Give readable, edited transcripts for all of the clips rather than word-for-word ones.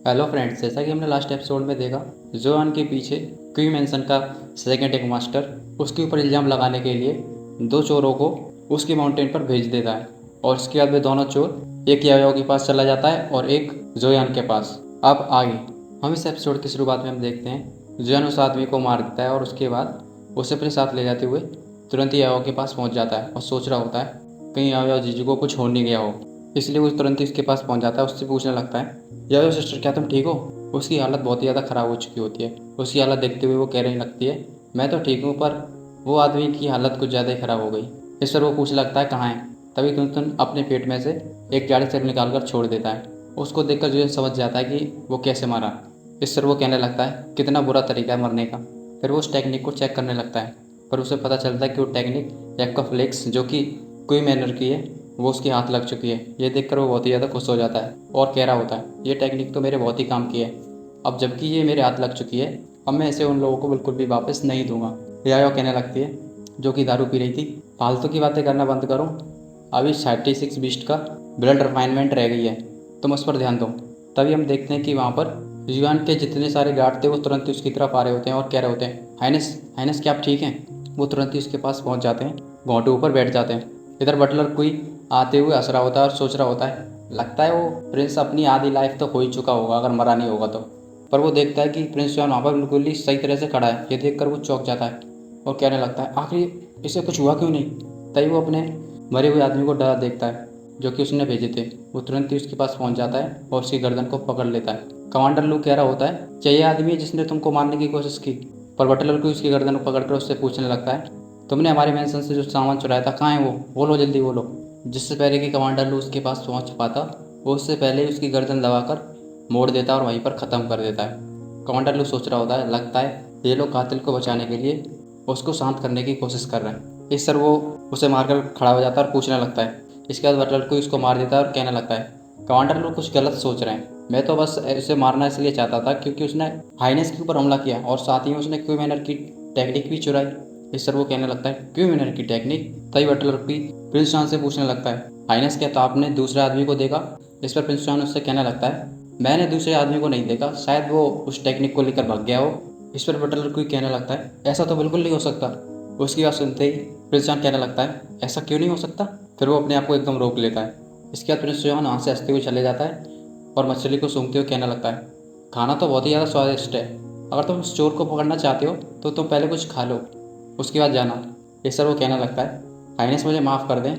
Hello friends, जैसा कि हमने लास्ट एपिसोड में देखा, जोआन के पीछे क्वी मैंसन का सेकंड एक मास्टर उसके ऊपर इल्ज़ाम लगाने के लिए दो चोरों को उसकी माउंटेन पर भेज देता है। और इसके बाद वे दोनों चोर एक याओयाओ के पास चला जाता है और एक जोयान के पास। अब आगे हम इस एपिसोड की शुरुआत में हम देखते हैं जोयान उस आदमी को मार देता है और उसके बाद उसे अपने साथ ले जाते हुए तुरंत ही याओयाओ के पास पहुंच जाता है और सोच रहा होता है कहीं याओयाओ जीजू को कुछ हो नहीं गया हो। इसलिए वो तुरंत ही उसके पास पहुंच जाता है, उससे पूछने लगता है, याओयाओ सिस्टर क्या तुम ठीक हो? उसकी हालत बहुत ही ज़्यादा ख़राब हो चुकी होती है। उसकी हालत देखते हुए वो कहने लगती है, मैं तो ठीक हूँ, पर वो आदमी की हालत कुछ ज़्यादा ही ख़राब हो गई। इस पर वो पूछने लगता है कहाँ है। तभी कुंतन अपने पेट में से एक जाली से निकाल कर छोड़ देता है। उसको देखकर जो समझ जाता है कि वो कैसे मारा। इस पर वो कहने लगता है कितना बुरा तरीका है मरने का। फिर वो उस टेक्निक को चेक करने लगता है, पर उसे पता चलता है कि वो टेक्निक एक्वाफ्लेक्स जो कि क्वी मैनर की है वो उसके हाथ लग चुकी है। ये देखकर वो बहुत ही ज़्यादा खुश हो जाता है और कह रहा होता है, ये टेक्निक तो मेरे बहुत ही काम की है। अब जबकि ये मेरे हाथ लग चुकी है, अब मैं इसे उन लोगों को बिल्कुल भी वापस नहीं दूंगा। यायो कहने लगती है, जो कि दारू पी रही थी, फालतू की बातें करना बंद करो। अभी 36 बीस्ट का ब्लड रिफाइनमेंट रह गई है, तुम उस पर ध्यान दो। तभी हम देखते हैं कि वहाँ पर युआन के जितने सारे गार्ड थे वो तुरंत ही उसकी तरफ आ रहे होते हैं और कह रहे होते हैं, हाइनेस हाइनेस क्या आप ठीक हैं? वो तुरंत ही उसके पास पहुँच जाते हैं, घोंटे ऊपर बैठ जाते हैं। इधर बटलर कोई आते हुए हंस रहा होता है और सोच रहा होता है, लगता है वो प्रिंस अपनी आधी लाइफ तो हो ही चुका होगा अगर मरा नहीं होगा तो। पर वो देखता है कि प्रिंस जॉन वहाँ पर बिल्कुल ही सही तरह से खड़ा है। ये देखकर वो चौंक जाता है और कहने लगता है, आखिर इसे कुछ हुआ क्यों नहीं? तभी वो अपने मरे हुए आदमी को डरा देखता है जो कि उसने भेजे थे। वो तुरंत ही उसके पास पहुंच जाता है और उसकी गर्दन को पकड़ लेता है। कमांडर लू कह रहा होता है, क्या ये आदमी है जिसने तुमको मारने की कोशिश की? पर बटलर को उसकी गर्दन को पकड़कर उससे पूछने लगता है, तुमने हमारे मैंसन से जो सामान चुराया था कहाँ है वो? बोलो जल्दी बोलो। जिससे पहले कि कमांडर लू उसके पास पहुंच पाता, वो उससे पहले ही उसकी गर्दन दबाकर मोड़ देता है और वहीं पर ख़त्म कर देता है। कमांडर लू सोच रहा होता है, लगता है ये लोग कातिल को बचाने के लिए उसको शांत करने की कोशिश कर रहे हैं। इस तरह वो उसे मारकर खड़ा हो जाता है और पूछने लगता है। इसके बाद बटलर को उसको मार देता है और कहने लगता है, कमांडर लोग कुछ गलत सोच रहे हैं। मैं तो बस उसे मारना इसलिए चाहता था क्योंकि उसने हाइनेस के ऊपर हमला किया और साथ ही उसने क्वी मैनर की टेक्निक भी चुराई। इस तरह वो कहने लगता है, क्वी मैनर की टेक्निक? तभी बटलर भी प्रिंस जॉन से पूछने लगता है, हाइनेस क्या तो आपने दूसरे आदमी को देखा? इस पर प्रिंस जॉन उससे कहने लगता है, मैंने दूसरे आदमी को नहीं देखा, शायद वो उस टेक्निक को लेकर भाग गया हो। इस पर बटलर कोई कहने लगता है, ऐसा तो बिल्कुल नहीं हो सकता। उसकी बात सुनते ही प्रिंस जॉन कहने लगता है, ऐसा क्यों नहीं हो सकता? फिर वो अपने आप को एकदम रोक लेता है। इसके बाद प्रिंस जॉन वहाँ से हंसते हुए चले जाता है और मछली को सूंघते हुए कहने लगता है, खाना तो बहुत ही ज़्यादा स्वादिष्ट है। अगर तुम उस चोर को पकड़ना चाहते हो तो तुम पहले कुछ खा लो, उसके बाद जाना। इस पर वो कहने लगता है, हाइनेस मुझे माफ़ कर दें,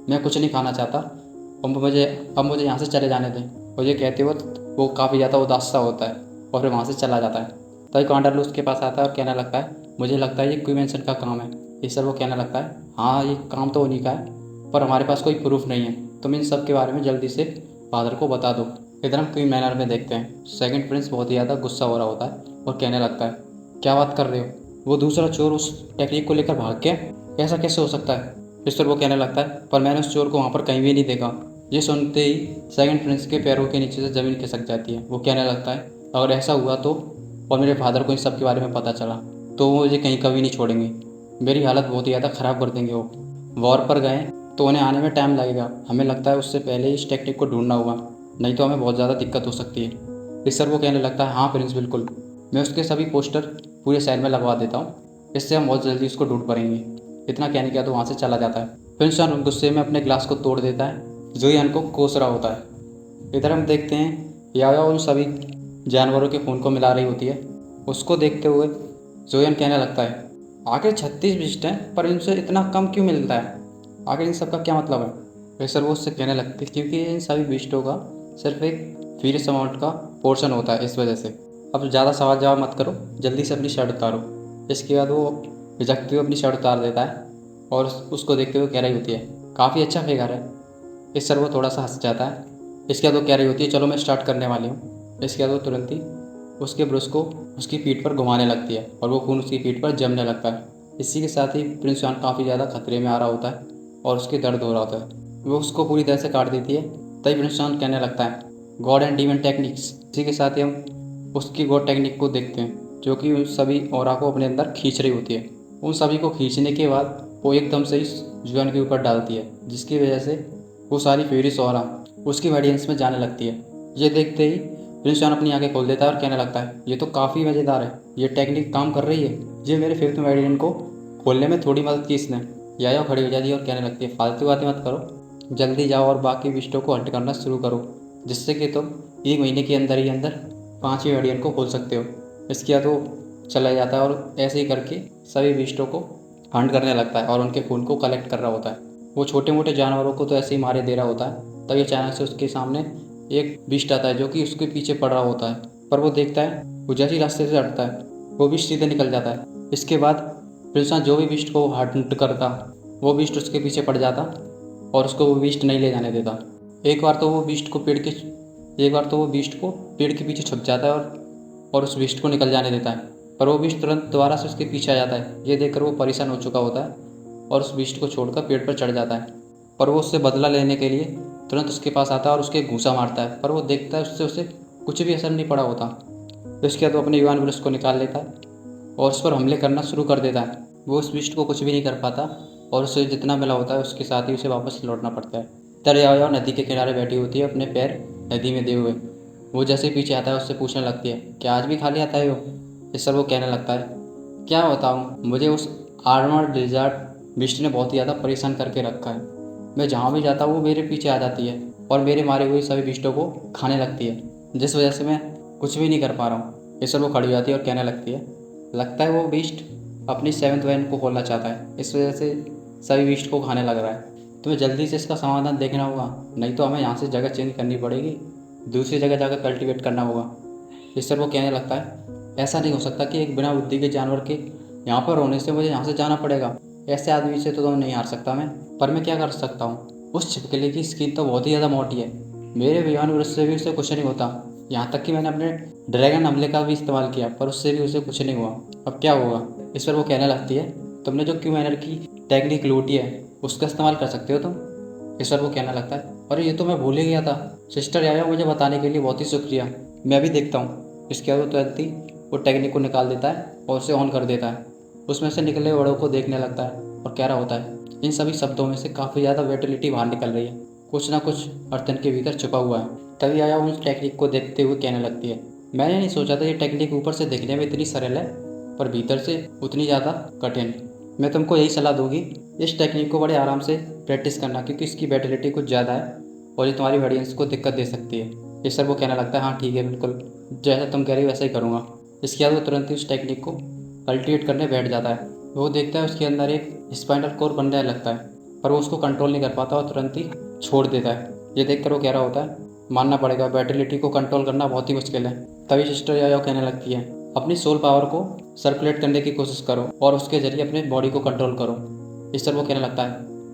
मैं कुछ नहीं खाना चाहता, अब मुझे यहाँ से चले जाने दें। और ये कहते वक्त वो काफ़ी ज़्यादा उदास सा होता है और फिर वहाँ से चला जाता है। तभी कमांडर लू उसके पास आता है और कहने लगता है, मुझे लगता है ये क्वी मैंसन का काम है। इस पर वो कहने लगता है, हाँ ये काम तो उन्हीं का है, पर हमारे पास कोई प्रूफ नहीं है। तुम इन सब के बारे में जल्दी से फादर को बता दो। इधर हम क्वी मैनर में देखते हैं सेकंड प्रिंस बहुत ही ज़्यादा गुस्सा हो रहा होता है और कहने लगता है, क्या बात कर रहे हो? वो दूसरा चोर उस टेक्निक को लेकर भाग गया? ऐसा कैसे हो सकता है? इस पर वो कहने लगता है, पर मैंने उस चोर को वहाँ पर कहीं भी नहीं देखा। ये सुनते ही सेकंड प्रिंस के पैरों के नीचे से ज़मीन खिसक जाती है। वो कहने लगता है, अगर ऐसा हुआ तो, और मेरे फादर को इन सब के बारे में पता चला तो वो मुझे कहीं कभी नहीं छोड़ेंगे। मेरी हालत बहुत ही ज़्यादा ख़राब कर देंगे। वो वॉर पर गए तो उन्हें आने में टाइम लगेगा। हमें लगता है उससे पहले ही इस टेक्निक को ढूंढना होगा, नहीं तो हमें बहुत ज़्यादा दिक्कत हो सकती है। इस सर वो कहने लगता है, हाँ प्रिंस बिल्कुल, मैं उसके सभी पोस्टर पूरे शहर में लगवा देता हूँ, इससे हम बहुत जल्दी उसको ढूंढ पाएंगे। इतना कहने के बाद वहाँ से चला जाता है। प्रिंस जॉन गुस्से में अपने ग्लास को तोड़ देता है जो यान को कोस रहा होता है। इधर हम देखते हैं याया उन सभी जानवरों के खून को मिला रही होती है। उसको देखते हुए जोयन कहने लगता है, आखिर 36 बिस्ट हैं पर इनसे इतना कम क्यों मिलता है? आखिर इन सब का क्या मतलब है? फिर सर वो उससे कहने लगते हैं, क्योंकि इन सभी बिस्टों का सिर्फ एक फीस अमाउंट का पोर्शन होता है, इस वजह से। अब ज़्यादा सवाल जवाब मत करो, जल्दी से अपनी शर्ट उतारो। इसके बाद वो झिझकते हुए अपनी शर्ट उतार देता है और उसको देखते हुए कह रही होती है, काफ़ी अच्छा फिगर है। इस सर वो थोड़ा सा हंस जाता है। इसके बाद वो कह रही होती है, चलो मैं स्टार्ट करने वाली हूँ। इसके बाद वो तुरंत ही उसके ब्रश को उसकी पीठ पर घुमाने लगती है और वो खून उसकी पीठ पर जमने लगता है। इसी के साथ ही प्रिंस जॉन काफ़ी ज़्यादा खतरे में आ रहा होता है और उसके दर्द हो रहा होता है। वो उसको पूरी तरह से काट देती है। तभी प्रिंस जॉन कहने लगता है, गॉड एंड डीमन टेक्निक्स। इसी के साथ ही हम उसकी गॉड टेक्निक को देखते हैं जो कि उन सभी ऑरा को अपने अंदर खींच रही होती है। उन सभी को खींचने के बाद वो एकदम से इस जुआन के ऊपर डालती है, जिसकी वजह से वो सारी फ्यूरिस ऑरा उसकी ऑडियंस में जाने लगती है। ये देखते ही प्रिंस जॉन अपनी आंखें खोल देता है और कहने लगता है, ये तो काफ़ी मज़ेदार है, ये टेक्निक काम कर रही है, ये मेरे फिफ्थ मेरिडियन को खोलने में थोड़ी मदद की इसने। याया खड़ी हो जाती है और कहने लगती है, फालतू बातें मत करो, जल्दी जाओ और बाकी विस्टों को हंट करना शुरू करो, जिससे कि तुम 1 महीने के अंदर ही अंदर 5वीं मेरिडियन को खोल सकते हो। इसके बाद वो चला जाता है और ऐसे ही करके सभी विस्टों को हंट करने लगता है और उनके खून को कलेक्ट कर रहा होता है। वो छोटे मोटे जानवरों को तो ऐसे ही मारे दे रहा होता है, तभी अचानक से उसके सामने एक बीस्ट आता है जो कि उसके पीछे पड़ रहा होता है। पर वो देखता है, वो जैसे ही रास्ते से हटता है वो बीस्ट सीधे निकल जाता है। इसके बाद प्रिंस जो भी बीस्ट को हंट करता वो बीस्ट उसके पीछे पड़ जाता और उसको वो बीस्ट नहीं ले जाने देता। एक बार तो वो बीस्ट को पेड़ के पीछे छुप जाता है और उस बीस्ट को निकल जाने देता है, पर वो बीस्ट तुरंत दोबारा से उसके पीछे आ जाता है। ये देखकर वो परेशान हो चुका होता है और उस बीस्ट को छोड़कर पेड़ पर चढ़ जाता है। पर वो उससे बदला लेने के लिए तुरंत उसके पास आता है और उसके घूंसा मारता है, पर वो देखता है उससे उसे कुछ भी असर नहीं पड़ा होता। तो इसके बाद वो अपने युवान ब्रश को निकाल लेता है और उस पर हमले करना शुरू कर देता है। वो उस बीस्ट को कुछ भी नहीं कर पाता और उसे जितना मिला होता है उसके साथ ही उसे वापस लौटना पड़ता है। तरयाया नदी के किनारे बैठी होती है, अपने पैर नदी में दिए हुए। वो जैसे ही पीछे आता है उससे पूछने लगती है, क्या आज भी खाली आता है हो? इस पर वो कहने लगता है, क्या बताऊँ, मुझे उस आर्मर्ड लिजार्ड बीस्ट ने बहुत ही ज़्यादा परेशान करके रखा है। मैं जहाँ भी जाता हूँ वो मेरे पीछे आ जाती है और मेरे मारे हुए सभी बीस्टों को खाने लगती है, जिस वजह से मैं कुछ भी नहीं कर पा रहा हूँ। इस पर वो खड़ी हो जाती है और कहने लगती है, लगता है वो बीस्ट अपनी 7th वेन को खोलना चाहता है, इस वजह से सभी बीस्ट को खाने लग रहा है। तुम्हें जल्दी से इसका समाधान देखना होगा, नहीं तो हमें यहाँ से जगह चेंज करनी पड़ेगी, दूसरी जगह जाकर कल्टीवेट करना होगा। इस पर वो कहने लगता है, ऐसा नहीं हो सकता कि एक बिना बुद्धि के जानवर के यहाँ पर होने से मुझे यहाँ से जाना पड़ेगा। ऐसे आदमी से तो नहीं हार सकता मैं, पर मैं क्या कर सकता हूँ? उस छिपकली की स्किन तो बहुत ही ज़्यादा मोटी है, मेरे विमान ब्रश से भी उसे कुछ नहीं होता। यहाँ तक कि मैंने अपने ड्रैगन हमले का भी इस्तेमाल किया, पर उससे भी उसे कुछ नहीं हुआ। अब क्या होगा? इस पर वो कहने लगती है, तुमने जो क्यू मैनर की टेक्निक लूटी है उसका इस्तेमाल कर सकते हो तुम। इस पर वो कहने लगता है, अरे ये तो मैं भूल ही गया था। सिस्टर याया, मुझे बताने के लिए बहुत ही शुक्रिया, मैं भी देखता हूँ। इसके बाद वो तुरंत ही वो टेक्निक को निकाल देता है और उसे ऑन कर देता है। उसमें से निकले वड़ों को देखने लगता है और कह रहा होता है, इन सभी शब्दों में से काफ़ी ज़्यादा वेटिलिटी बाहर निकल रही है, कुछ ना कुछ अर्थ इनके भीतर छुपा हुआ है। तभी आया उस टेक्निक को देखते हुए कहने लगती है, मैंने नहीं सोचा था ये टेक्निक ऊपर से देखने में इतनी सरल है पर भीतर से उतनी ज़्यादा कठिन। मैं तुमको यही सलाह दूंगी, इस टेक्निक को बड़े आराम से प्रैक्टिस करना, क्योंकि इसकी वेटिलिटी कुछ ज़्यादा है और ये तुम्हारी ऑडियंस को दिक्कत दे सकती है। ये सर वो कहने लगता है, हाँ ठीक है, बिल्कुल जैसा तुम कह रही हो वैसा ही करूँगा। इसके बाद वो तुरंत ही उस टेक्निक को कल्टिवेट करने बैठ जाता है। वो देखता है उसके अंदर एक स्पाइनल कोर बनने लगता है, पर वो उसको कंट्रोल नहीं कर पाता और तुरंत ही छोड़ देता है। ये देखकर वो कह रहा होता है, मानना पड़ेगा वेटिलिटी को कंट्रोल करना बहुत ही मुश्किल है। तभी सिस्टर याया कहने लगती है, अपनी सोल पावर को सर्कुलेट करने की कोशिश करो और उसके जरिए अपने बॉडी को कंट्रोल करो। इस तरह वो कहने लगता है,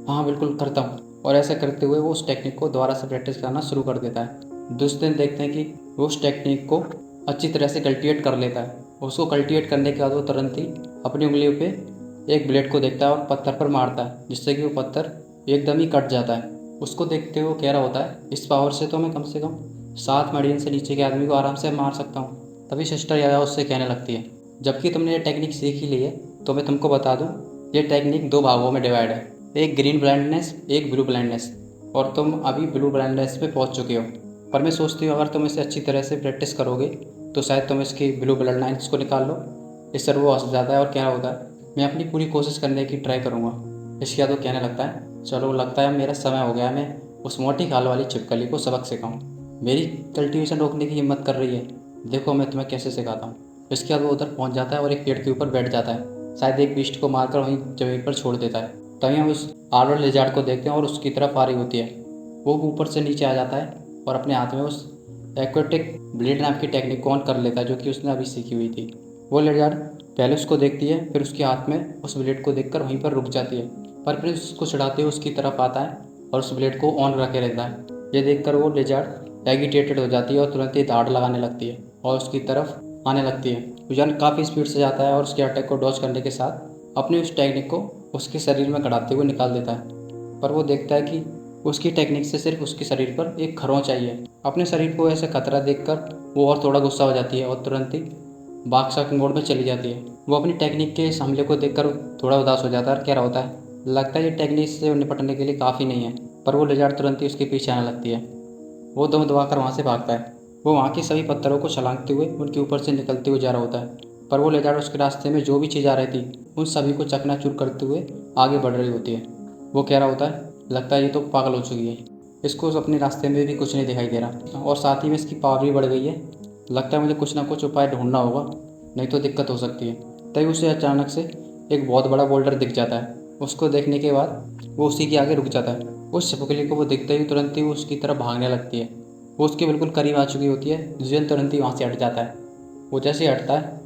हाँ बिल्कुल करता हूँ, और ऐसा करते हुए वो उस टेक्निक को दोबारा से प्रैक्टिस करना शुरू कर देता है। दूसरे दिन देखते हैं कि वो उस टेक्निक को अच्छी तरह से कल्टिवेट कर लेता है। उसको कल्टिवेट करने के बाद वो तुरंत ही अपनी उंगलियों पे एक ब्लेड को देखता है और पत्थर पर मारता है, जिससे कि वो पत्थर एकदम ही कट जाता है। उसको देखते हुए कह रहा होता है, इस पावर से तो मैं कम से कम 7 मीडियन से नीचे के आदमी को आराम से मार सकता हूँ। तभी सिस्टर याया उससे कहने लगती है, जबकि तुमने ये टेक्निक सीख ही ली है तो मैं तुमको बता दूँ, ये टेक्निक 2 भागों में डिवाइड है, एक ग्रीन ब्लाइंडनेस, एक ब्लू ब्लाइंडनेस, और तुम अभी ब्लू ब्लाइंडनेस पे पहुँच चुके हो। पर मैं सोचती हूँ अगर तुम इसे अच्छी तरह से प्रैक्टिस करोगे तो शायद तुम इसकी ब्लू ब्लड लाइन्स को निकाल लो। इस तरह वो हंस जाता है और क्या होता है, मैं अपनी पूरी कोशिश करने की ट्राई करूँगा। इसके बाद वो कहने लगता है, चलो लगता है मेरा समय हो गया, मैं उस मोटी खाल वाली छिपकली को सबक सिखाऊँ। मेरी कल्टीवेशन रोकने की हिम्मत कर रही है, देखो मैं तुम्हें कैसे सिखाता हूँ। इसके बाद वो उधर पहुँच जाता है और एक पेड़ के ऊपर बैठ जाता है, शायद एक बीस्ट को मारकर वहीं जमीन पर छोड़ देता है। तभी हम उस आर्मर्ड लिजार्ड को देखते हैं और उसकी तरफ आ रही होती है। वो ऊपर से नीचे आ जाता है और अपने हाथ में उस एक्वेटिक ब्लेड नाम की टेक्निक को ऑन कर लेता है, जो कि उसने अभी सीखी हुई थी। वो लिजार्ड पहले उसको देखती है, फिर उसके हाथ में उस ब्लेड को देखकर वहीं पर रुक जाती है, पर फिर उसको चढ़ाते हुए उसकी तरफ आता है और उस ब्लेड को ऑन रखे रहता है। ये देखकर वो लिजार्ड एगिटेटेड हो जाती है और तुरंत ही दाढ़ लगाने लगती है और उसकी तरफ आने लगती है। युजान काफ़ी स्पीड से जाता है और उसके अटैक को डॉज करने के साथ अपनी उस टेक्निक को उसके शरीर में गड़ाते हुए निकाल देता है। पर वो देखता है कि उसकी टेक्निक से सिर्फ उसके शरीर पर एक खरोंच आई है। अपने शरीर को ऐसे खतरा देखकर वो और थोड़ा गुस्सा हो जाती है और तुरंत ही बादशाह मोड में चली जाती है। वो अपनी टेक्निक के इस हमले को देखकर थोड़ा उदास हो जाता है और कह रहा होता है, लगता है ये टेक्निक से निपटने के लिए काफ़ी नहीं है। पर वो लिजार्ड तुरंत ही उसके पीछे आने लगती है। वो दम दबाकर वहाँ से भागता है वो वहाँ के सभी पत्थरों को छलांगते हुए उनके ऊपर से निकलते हुए जा रहा होता है, पर वो लेजार्ड उसके रास्ते में जो भी चीज़ आ रही थी उन सभी को चकनाचूर करते हुए आगे बढ़ रही होती है। वो कह रहा होता है, लगता है ये तो पागल हो चुकी है, इसको अपने रास्ते में भी कुछ नहीं दिखाई दे रहा और साथ ही में इसकी पावर भी बढ़ गई है। लगता है मुझे कुछ ना कुछ उपाय ढूंढना होगा, नहीं तो दिक्कत हो सकती है। तभी उसे अचानक से एक बहुत बड़ा बोल्डर दिख जाता है। उसको देखने के बाद वो उसी के आगे रुक जाता है। उस छिपकली को वो देखते ही तुरंत ही वो उसकी तरफ भागने लगती है। वो उसके बिल्कुल करीब आ चुकी होती है। जुएन तुरंत ही वहाँ से हट जाता है। वो जैसे ही हटता है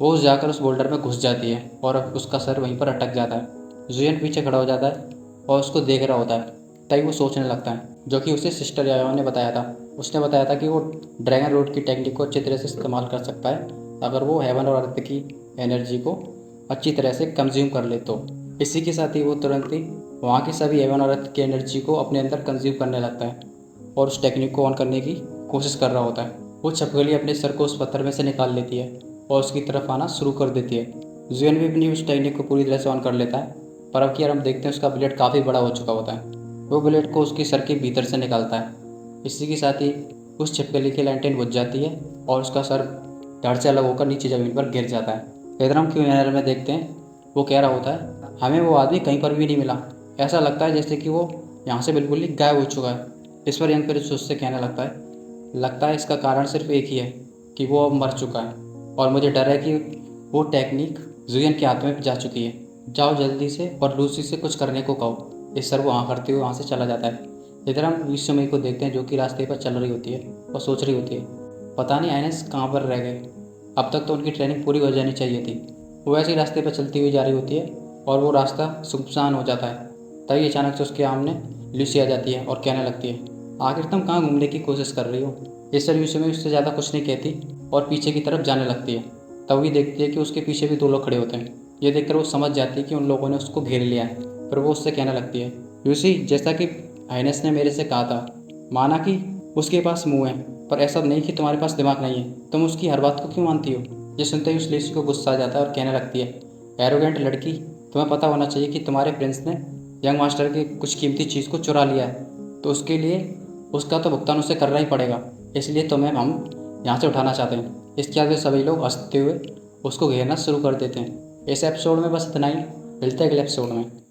वो जाकर उस बोल्डर में घुस जाती है और उसका सर वहीं पर अटक जाता है। जुएन पीछे खड़ा हो जाता है और उसको देख रहा होता है। तभी वो सोचने लगता है, जो कि उसे सिस्टर याया ने बताया था। उसने बताया था कि वो ड्रैगन रूट की टेक्निक को अच्छी तरह से इस्तेमाल कर सकता है अगर वो हेवन और अर्थ की एनर्जी को अच्छी तरह से कंज्यूम कर ले तो। इसी के साथ ही वो तुरंत ही वहाँ की सभी हेवन और अर्थ की एनर्जी को अपने अंदर कंज्यूम करने लगता है और उस टेक्निक को ऑन करने की कोशिश कर रहा होता है। वो छिपकली अपने सर को उस पत्थर में से निकाल लेती है और उसकी तरफ आना शुरू कर देती है। जुएन भी अपनी उस टेक्निक को पूरी तरह से ऑन कर लेता है, पर अब की हम देखते हैं उसका ब्लेड काफ़ी बड़ा हो चुका होता है। वो ब्लेड को उसके सर के भीतर से निकालता है। इसी के साथ ही उस छिपकली की लैंटेन बुझ जाती है और उसका सर धड़ से अलग होकर नीचे ज़मीन पर गिर जाता है। इधर हम क्यूएनएल में देखते हैं, वो कह रहा होता है, हमें वो आदमी कहीं पर भी नहीं मिला। ऐसा लगता है जैसे कि वो यहाँ से बिल्कुल ही गायब हो चुका है। इस पर यंग प्रिंस उससे कहने लगता है इसका कारण सिर्फ एक ही है कि वो अब मर चुका है और मुझे डर है कि वो टेक्निक जुएन के हाथ में जा चुकी है। जाओ जल्दी से और लूसी से कुछ करने को कहो। इस सर वो हाँ करते हुए वहाँ से चला जाता है। इधर हम यूसुमी को देखते हैं, जो कि रास्ते पर चल रही होती है और सोच रही होती है, पता नहीं आइनेस कहाँ पर रह गए। अब तक तो उनकी ट्रेनिंग पूरी हो जानी चाहिए थी। वो ऐसे ही रास्ते पर चलती हुई जा रही होती है और वो रास्ता सुनसान हो जाता है। तभी अचानक से उसके सामने लूसी आ जाती है और कहने लगती है, आखिर तुम कहाँ घूमने की कोशिश कर रही हो। इस पर यूसुमी उससे ज़्यादा कुछ नहीं कहती और पीछे की तरफ जाने लगती है। तभी देखती है कि उसके पीछे भी 2 लोग खड़े होते हैं। ये देखकर वो समझ जाती है कि उन लोगों ने उसको घेर लिया है। पर वो उससे कहने लगती है, यूसी, जैसा कि आइनेस ने मेरे से कहा था, माना कि उसके पास मुंह है, पर ऐसा नहीं कि तुम्हारे पास दिमाग नहीं है। तुम उसकी हर बात को क्यों मानती हो। ये सुनते ही उस लूसी को गुस्सा आ जाता है और कहने लगती है, एरोगेंट लड़की, तुम्हें पता होना चाहिए कि तुम्हारे प्रिंस ने यंग मास्टर की कुछ कीमती चीज़ को चुरा लिया है, तो उसके लिए उसका तो भुगतान उसे करना ही पड़ेगा। इसलिए तुम्हें हम यहाँ से उठाना चाहते हैं। इसके बाद वे सभी लोग हंसते हुए उसको घेरना शुरू कर देते हैं। इस एपिसोड में बस इतना ही। मिलते हैं अगले एपिसोड में।